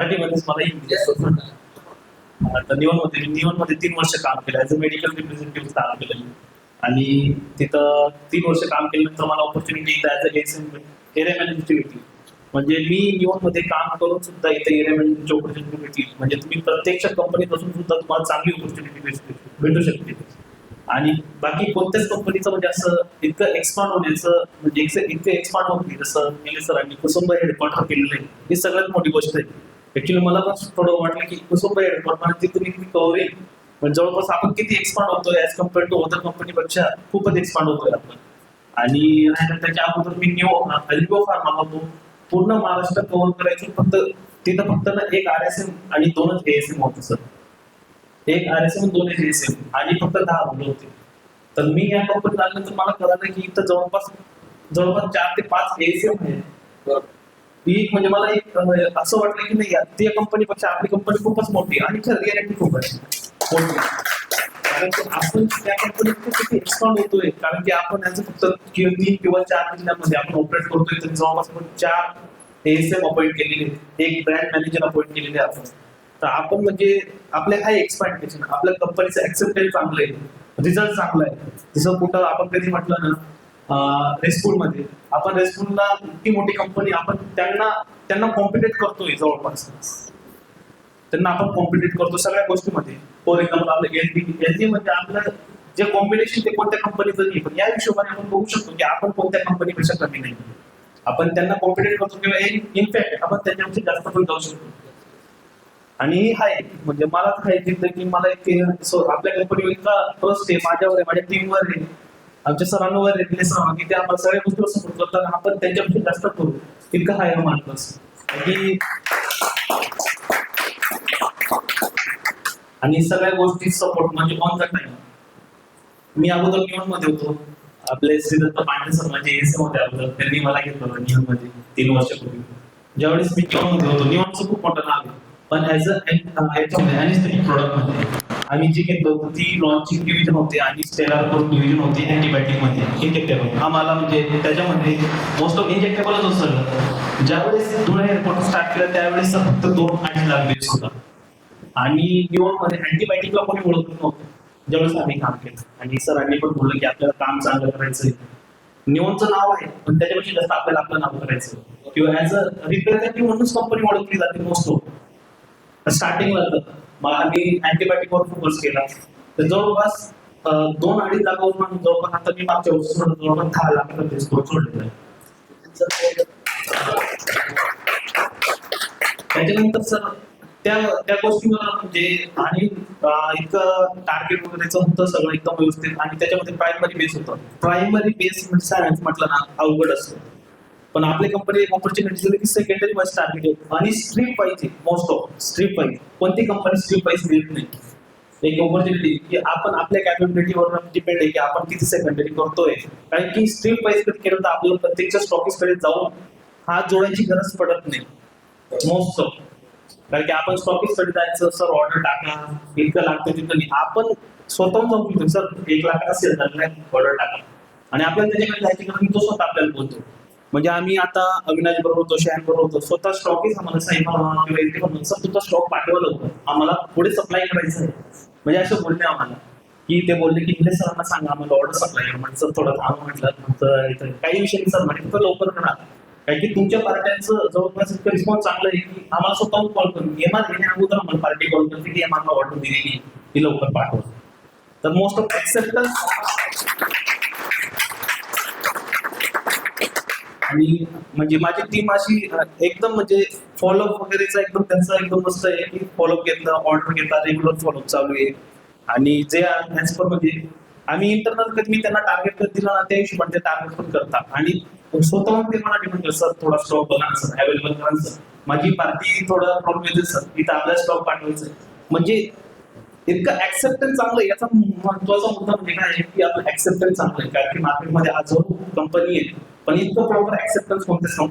मराठीमध्येच मला इंग्लिश आता निवनमध्ये 3 वर्ष काम केलं ऍज अ मेडिकल रिप्रेझेंटेटिव्ह काम केलं आणि तिथं 3 वर्ष काम केल्यानंतर मला ऑपॉर्च्युनिटी ऍज अ एरिया मॅनेजरची भेटली. म्हणजे मी निवनमध्ये काम करून सुद्धा इथे एरिया मॅनेजरची ऑपॉर्च्युनिटी भेटली. म्हणजे तुम्ही प्रत्यक्ष कंपनीत बसून सुद्धा तुम्हाला चांगली ऑपॉर्च्युनिटी भेटू शकते. आणि बाकी कोणत्याच कंपनीचं म्हणजे असं इतकं एक्सपांड होण्याचं म्हणजे इतकं एक्सपांड होत नाही जसं निलेश सरांनी कुसुंब हेडक्वार्टर केलेलं आहे. ही सगळ्यात मोठी गोष्ट आहे. ऍक्च्युली मला पण थोडं वाटलं की कुसुंब हेडक्वार्टर तुम्ही किती कव्हरेज म्हणजे जवळपास आपण किती एक्सपांड होतोय ऍज कम्पेअर टू अदर कंपनीपेक्षा खूपच एक्सपांड होतोय आपण. आणि त्याच्या अगोदर मी अल्बो फार्मा होतो पूर्ण महाराष्ट्र कव्हर करायचं फक्त तिथं फक्त ना एक RSM आणि 2च ASM होतं सर. एक RSM 2 ASM आणि फक्त 10 मुलं होते. तर मी या कंपनीत आल्यानंतर मला कळालं की इथं जवळपास 4 ते 5 ASM आहेत. ही म्हणजे मला एक असं वाटलं की नाही ती कंपनीपेक्षा आपली कंपनी खूपच मोठी आणि खरं रिॲलिटी खूप आहे मोठी. कारण की आपण त्या कंपनीत किती एक्सपांड होतोय कारण की आपण याचं फक्त 3 किंवा 4 जिल्ह्यांमध्ये आपण ऑपरेट करतोय तर जवळपास आपण 4 ASM अपॉइंट केलेले, एक ब्रँड मॅनेजर अपॉइंट केलेले आपण. तर आपण म्हणजे आपल्या काय एक्सपांडेशन आपल्या कंपनीचं ऍक्सेप्टन्स चांगलं आहे, रिझल्ट चांगला आहे. जसं कुठं आपण कधी म्हटलं ना रेस्पूल मध्ये आपण रेस्पूलला इतकी मोठी कंपनी आपण त्यांना कॉम्पिटेट करतोय जवळपास. त्यांना आपण कॉम्पिटेट करतो सगळ्या गोष्टीमध्ये. फॉर एक्झाम्पल आपलं एलजी म्हणजे आपलं जे कॉम्बिनेशन ते कोणत्या कंपनीचं नाही पण या हिशोबाने आपण बघू शकतो की आपण कोणत्या कंपनीपेक्षा कमी नाही. आपण त्यांना कॉम्पिटेट करतो किंवा इनफॅक्ट आपण त्याच्यापेक्षा जास्त पण जाऊ शकतो. आणि हाय म्हणजे मला काय जिथं की मला आपल्या कंपनीवर इतका ट्रस्ट आहे माझ्यावर आहे माझ्या टीमवर आहे आमच्या सरांवर आहे की ते आम्हाला सगळ्या गोष्टीवर सपोर्ट करतात आपण त्यांच्यापेक्षा जास्त करू इतकं हाय मानतोस. आणि सगळ्या गोष्टी सपोर्ट म्हणजे ऑन द टाइम. मी अगोदर निवड मध्ये होतो आपले श्रीदत्त पांडे सर माझे ASM होते अगोदर त्यांनी मला घेतलं होतं निवड मध्ये 3 वर्षापूर्वी. ज्यावेळेस मी निवड मध्ये होतो निवडचं खूप मोठं नाव आहे पण ऍज अॅनेस्थेटिक प्रोडक्ट मध्ये आम्ही जी घेतलं होतं ती लॉन्चिंग डिव्हिजन होते आणि स्टेलर डिव्हिजन होते अँटीबायोटिक मध्ये इंजेक्टेबल. आम्हाला म्हणजे त्याच्यामध्ये मोस्ट ऑफ इंजेक्टेबलच होतं. ज्यावेळेस धुळे एअरपोर्ट स्टार्ट केलं त्यावेळेस फक्त 2-2.5 लाख बेस होता आणि निवडमध्ये अँटीबायोटिकला कोणी ओळखत नव्हतं ज्यावेळेस आम्ही काम केलं. आणि सरांनी पण बोललं की आपल्याला काम चांगलं करायचंय. निवडचं नाव आहे पण त्याच्यापेक्षा जास्त आपल्याला आपलं नाव करायचं किंवा ऍज अ रिप्रेझेंटेटिव्ह म्हणूनच कंपनी ओळखली जाते मोस्ट ऑफ. स्टार्टिंगला मग आम्ही अँटीबायोटिकवर फोकस केला तर जवळपास 2-2.5 लाखावर जवळपास आता मी मागच्या वर्षी जवळपास 10 लाखापर्यंत स्कोर सोडलेला आहे. त्याच्यानंतर सर त्या गोष्टीवर म्हणजे आणि इतकं टार्गेट वगैरेचं होतं सगळं एकदम व्यवस्थित आणि त्याच्यामध्ये प्रायमरी बेस होतं. प्रायमरी बेस म्हणजे सायन्स म्हटलं ना अवघड असतं पण आपल्या कंपनी एक ऑपॉर्च्युनिटी दिली की सेकंडरी वाईज टार्गेट आहे आणि स्ट्रीप पाहिजे मोस्ट ऑफ स्ट्रीप पाहिजे. कोणती कंपनी स्ट्रीप वाईज देत नाही. एक ऑपॉर्च्युनिटी की आपण आपल्या कॅपेबिलिटीवर डिपेंड आहे की आपण किती सेकंडरी करतोय. कारण की स्ट्रीप वाईज कधी केलं तर आपल्याला प्रत्येकच्या स्टॉकिस्टकडे जाऊन हात जोडायची गरज पडत नाही मोस्ट ऑफ. कारण की आपण स्टॉकिस्टकडे जायचं सर ऑर्डर टाका इतकं लागतं तिथं नाही. आपण स्वतःहून जाऊन सर 1 लाख असेल ऑर्डर टाका आणि आपल्याला त्याच्याकडे जायची गरज तो स्वतः आपल्याला बोलतो. म्हणजे आम्ही आता अविनाश बरोबर होतो शहर बरोबर होतो स्वतः स्टॉकीच आम्हाला साहेब सर तुमचा स्टॉक पाठवलं होतं आम्हाला पुढे सप्लाय करायचं आहे. म्हणजे असं बोलले आम्हाला की ते बोलले की निलेश सरांना सांगा आम्हाला ऑर्डर सप्लाय म्हणजे सर थोडं थांब म्हटलं काही विषय सर म्हणजे तर लवकर करा. कारण की तुमच्या पार्ट्यांचं जवळपास इतकं रिस्पॉन्स चांगलं आहे की आम्हाला स्वतःहून कॉल करून येणार येण्या अगोदर आम्हाला पार्टी कॉल करते की आम्हाला ऑर्डर दिलेली ती लवकर पाठवा. तर मोस्ट ऑफ ऍक्सेप्टन्स आणि म्हणजे माझी टीम अशी एकदम म्हणजे फॉलोअप वगैरेचा एकदम त्यांचा एकदम मस्त आहे की फॉलोअप घेतलं ऑर्डर घेतला रेग्युलर फॉलोअप चालू आहे. आणि जे ऍज पर म्हणजे आम्ही इंटरनल कधी मी त्यांना टार्गेट करत दिला ना त्या हिशोबाने ते टार्गेट पण करतात आणि स्वतःहून ते मला डिमांड करतात सर थोडा स्टॉक बघा सर अवेलेबल करा सर माझी पार्टी थोडा प्रॉब्लेम येते सर इथं आपल्याला स्टॉक पाठवायचं म्हणजे इतकं ऍक्सेप्टन्स चांगलं आहे. याचा महत्वाचा मुद्दा म्हणजे काय आहे की आपलं ऍक्सेप्टन्स चांगलं आहे कारण की मार्केटमध्ये हजारो कंपनी आहे पण इतकं प्रॉपर ऍक्सेप्टन्स कोणत्याच कंपनी